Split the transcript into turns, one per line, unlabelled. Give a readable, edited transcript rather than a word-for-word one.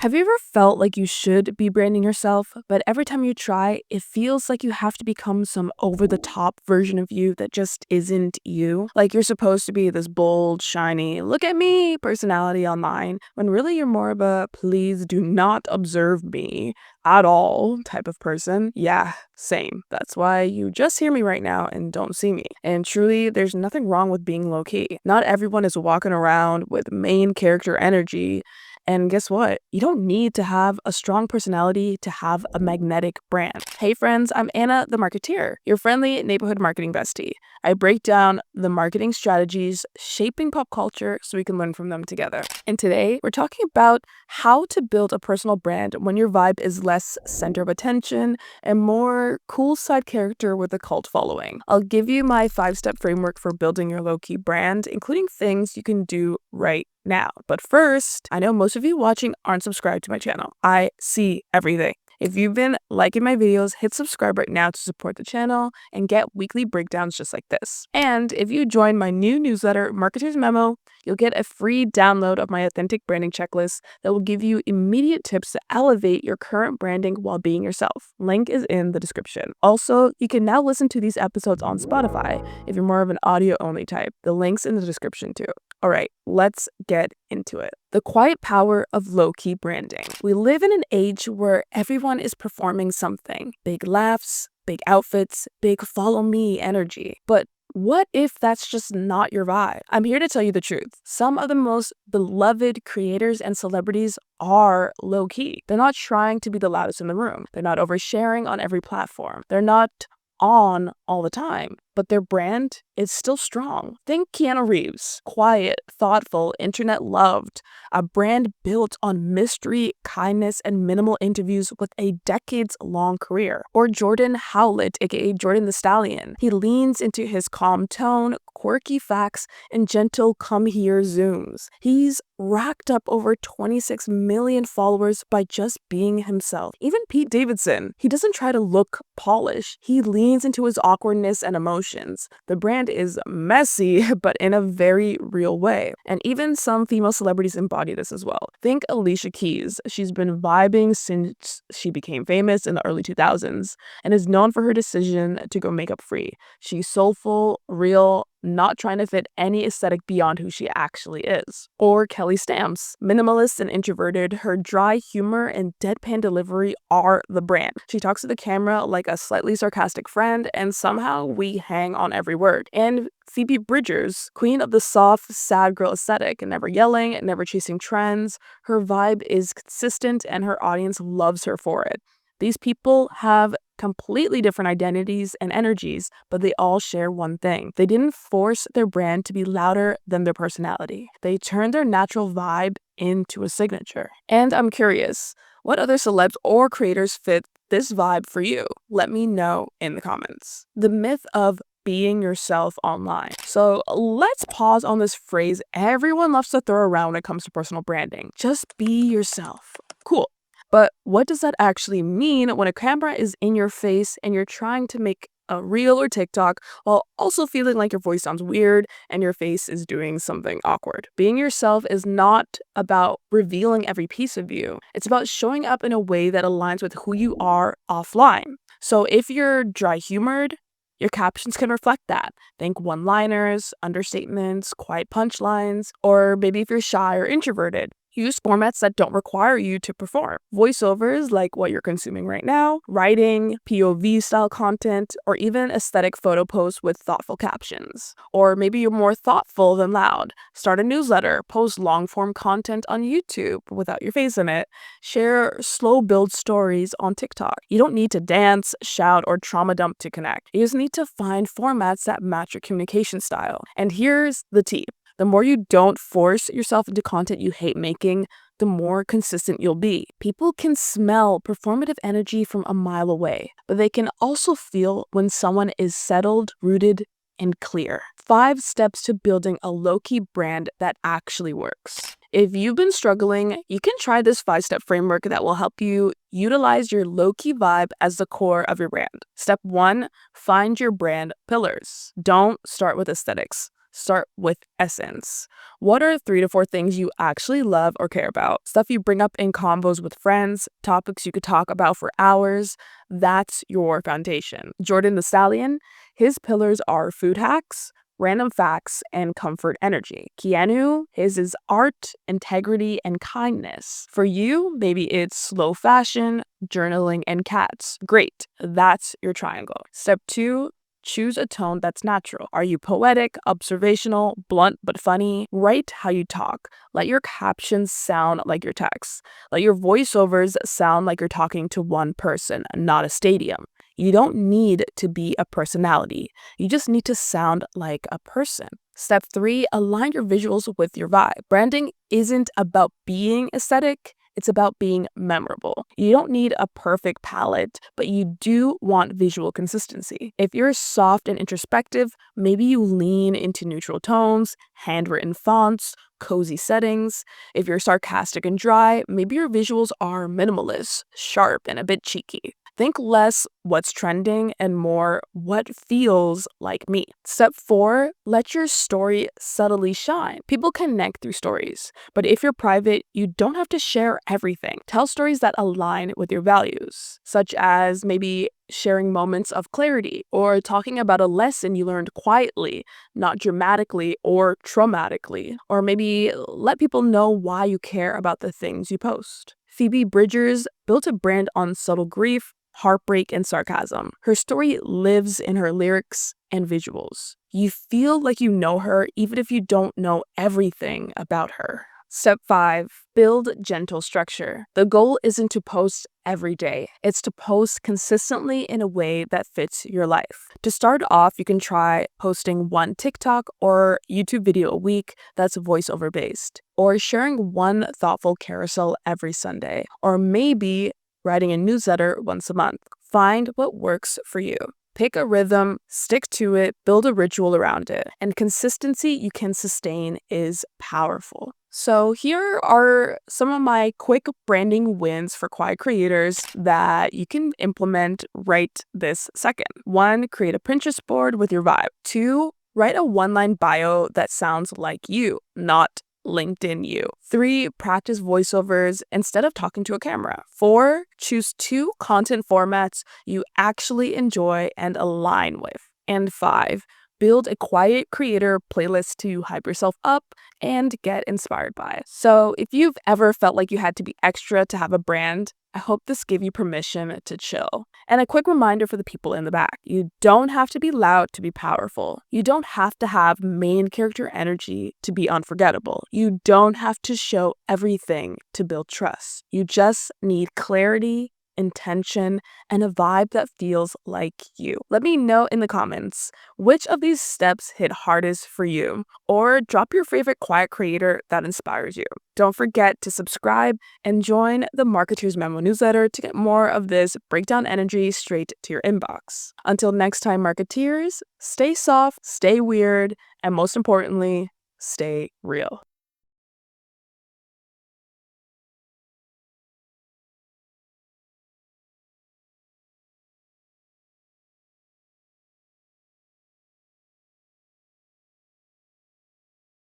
Have you ever felt like you should be branding yourself, but every time you try, it feels like you have to become some over the top version of you that just isn't you? Like you're supposed to be this bold, shiny, look at me personality online, when really you're more of a please do not observe me at all type of person? Yeah, same. That's why you just hear me right now and don't see me. And truly, there's nothing wrong with being low key. Not everyone is walking around with main character energy. And guess what? You don't need to have a strong personality to have a magnetic brand. Hey friends, I'm Ana The Marketeer, your friendly neighborhood marketing bestie. I break down the marketing strategies shaping pop culture so we can learn from them together. And today, we're talking about how to build a personal brand when your vibe is less center of attention and more cool side character with a cult following. I'll give you my 5-step framework for building your low-key brand, including things you can do right now. But first, I know most of you watching aren't subscribed to my channel. I see everything. If you've been liking my videos, hit subscribe right now to support the channel and get weekly breakdowns just like this. And if you join my new newsletter, Marketer's Memo, you'll get a free download of my authentic branding checklist that will give you immediate tips to elevate your current branding while being yourself. Link is in the description. Also, you can now listen to these episodes on Spotify if you're more of an audio-only type. The link's in the description too. All right, let's get into it. The quiet power of low-key branding. We live in an age where everyone is performing something. Big laughs, big outfits, big follow me energy. But what if that's just not your vibe? I'm here to tell you the truth. Some of the most beloved creators and celebrities are low-key. They're not trying to be the loudest in the room. They're not oversharing on every platform. They're not on all the time, but their brand is still strong. Think Keanu Reeves, quiet, thoughtful, internet loved, a brand built on mystery, kindness, and minimal interviews with a decades-long career. Or Jordan Howlett, aka Jordan the Stallion. He leans into his calm tone, quirky facts, and gentle come here zooms. He's racked up over 26 million followers by just being himself. Even Pete Davidson, he doesn't try to look polished. He leans into his awkwardness and emotions. The brand is messy, but in a very real way. And even some female celebrities embody this as well. Think Alicia Keys. She's been vibing since she became famous in the early 2000s and is known for her decision to go makeup free. She's soulful, real, not trying to fit any aesthetic beyond who she actually is. Or Kelly Stamps. Minimalist and introverted, her dry humor and deadpan delivery are the brand. She talks to the camera like a slightly sarcastic friend, and somehow we hang on every word. And Phoebe Bridgers, queen of the soft, sad girl aesthetic, never yelling, never chasing trends. Her vibe is consistent and her audience loves her for it. These people have completely different identities and energies, but they all share one thing. They didn't force their brand to be louder than their personality. They turned their natural vibe into a signature. And I'm curious, what other celebs or creators fit this vibe for you? Let me know in the comments. The myth of being yourself online. So let's pause on this phrase everyone loves to throw around when it comes to personal branding. Just be yourself. Cool. But what does that actually mean when a camera is in your face and you're trying to make a reel or TikTok while also feeling like your voice sounds weird and your face is doing something awkward? Being yourself is not about revealing every piece of you. It's about showing up in a way that aligns with who you are offline. So if you're dry-humored, your captions can reflect that. Think one-liners, understatements, quiet punchlines, or maybe if you're shy or introverted, use formats that don't require you to perform. Voiceovers like what you're consuming right now, writing, POV style content, or even aesthetic photo posts with thoughtful captions. Or maybe you're more thoughtful than loud. Start a newsletter, post long form content on YouTube without your face in it, share slow build stories on TikTok. You don't need to dance, shout, or trauma dump to connect. You just need to find formats that match your communication style. And here's the tip. The more you don't force yourself into content you hate making, the more consistent you'll be. People can smell performative energy from a mile away, but they can also feel when someone is settled, rooted, and clear. 5 steps to building a low-key brand that actually works. If you've been struggling, you can try this 5-step framework that will help you utilize your low-key vibe as the core of your brand. Step 1, find your brand pillars. Don't start with aesthetics. Start with essence. What are 3 to 4 things you actually love or care about? Stuff you bring up in combos with friends, topics you could talk about for hours. That's your foundation. Jordan the Stallion, his pillars are food hacks, random facts, and comfort energy. Keanu, his is art, integrity, and kindness. For you, maybe it's slow fashion, journaling, and cats. Great, that's your triangle. Step 2, choose a tone that's natural. Are you poetic, observational, blunt but funny? Write how you talk. Let your captions sound like your texts. Let your voiceovers sound like you're talking to one person, not a stadium. You don't need to be a personality. You just need to sound like a person. Step 3, align your visuals with your vibe. Branding isn't about being aesthetic. It's about being memorable. You don't need a perfect palette, but you do want visual consistency. If you're soft and introspective, maybe you lean into neutral tones, handwritten fonts, cozy settings. If you're sarcastic and dry, maybe your visuals are minimalist, sharp, and a bit cheeky. Think less what's trending and more what feels like me. Step 4, let your story subtly shine. People connect through stories, but if you're private, you don't have to share everything. Tell stories that align with your values, such as maybe sharing moments of clarity or talking about a lesson you learned quietly, not dramatically or traumatically, or maybe let people know why you care about the things you post. Phoebe Bridgers built a brand on subtle grief, heartbreak, and sarcasm. Her story lives in her lyrics and visuals. You feel like you know her even if you don't know everything about her. Step 5, build gentle structure. The goal isn't to post every day. It's to post consistently in a way that fits your life. To start off, you can try posting one TikTok or YouTube video a week that's voiceover based, or sharing one thoughtful carousel every Sunday, or maybe writing a newsletter once a month. Find what works for you. Pick a rhythm, stick to it, build a ritual around it, and consistency you can sustain is powerful. So here are some of my quick branding wins for quiet creators that you can implement right this second. 1, create a Pinterest board with your vibe. 2, write a one-line bio that sounds like you, not LinkedIn you. 3, practice voiceovers instead of talking to a camera. 4, choose 2 content formats you actually enjoy and align with. And 5, build a quiet creator playlist to hype yourself up and get inspired by. So if you've ever felt like you had to be extra to have a brand, I hope this gave you permission to chill. And a quick reminder for the people in the back. You don't have to be loud to be powerful. You don't have to have main character energy to be unforgettable. You don't have to show everything to build trust. You just need clarity, intention, and a vibe that feels like you. Let me know in the comments which of these steps hit hardest for you, or drop your favorite quiet creator that inspires you. Don't forget to subscribe and join the Marketeer's Memo newsletter to get more of this breakdown energy straight to your inbox. Until next time, Marketeers, stay soft, stay weird, and most importantly, stay real.